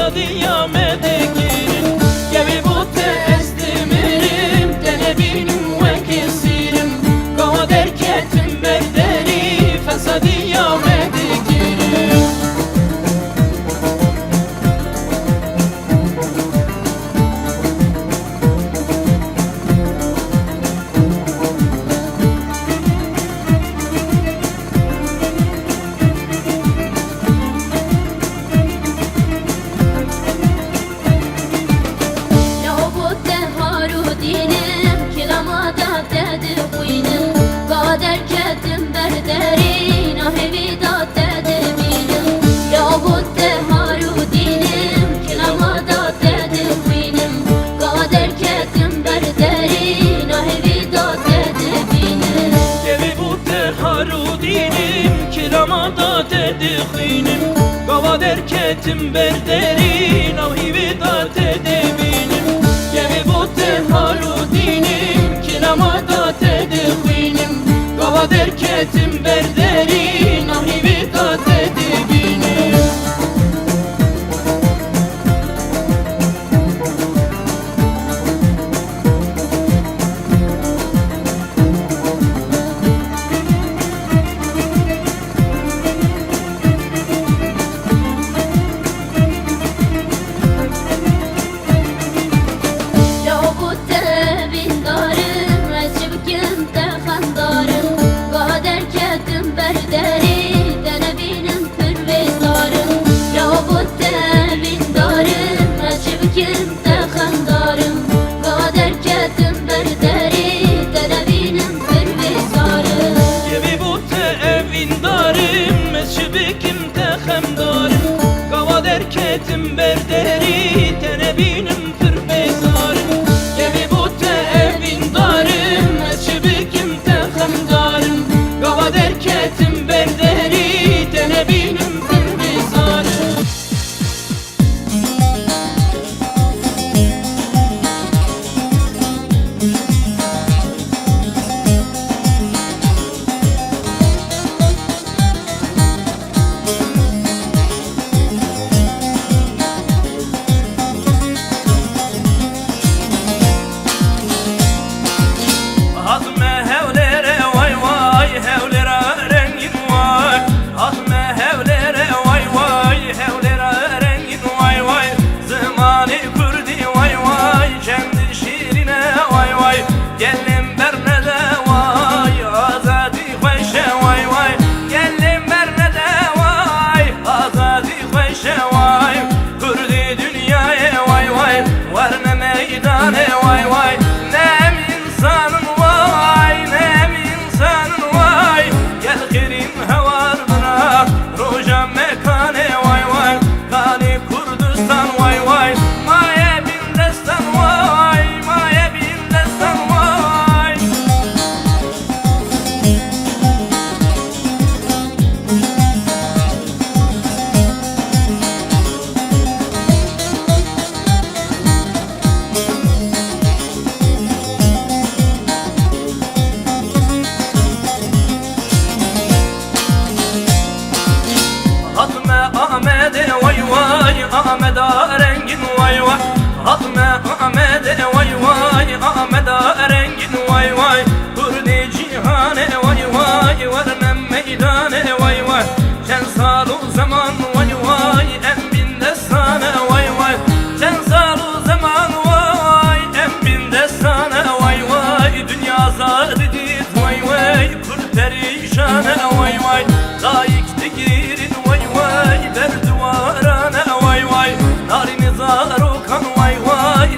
فسادية مدكيرم جمي بوت استمرم تنبينم وكسيرم قوى دركتم بردري فسادية مدكيرم بردرین آهوی داده دبینم یا بود هارو دینم کلما داده دبینم قادر کتم بردرین آهوی داده دبینم جوی بود هارو دینم کلما داده دخینم قادر کتم بردرین آهوی داده دبینم جوی بود هارو دینم کلما داده دخینم قادر کتم بردرین آهوی داده دبینم Ketim berderi tenebinim tır bezarım Gemi bote evin darım Eşibikim texem darım Gava der ketim berderi tenebinim tır bezarım Vay vay nem insanın vay nem insanın vay gel kerim havarına roja mekane vay vay kani Kurdistan vay vay maye bin destan vay maye bin destan vay Ahmet'e vay vay Ahmet'a rengin vay vay Ahmet'e vay vay Ahmet'a rengin vay vay Kurdi cihane vay vay Vermem meydane vay vay Sen salu zaman vay vay En bin destane vay vay Sen salu zaman vay En bin destane vay vay Dünya zar dit vay vay Kur perişane vay vay Layık girin vay vay Berduvarana vay vay Narini zarukan vay vay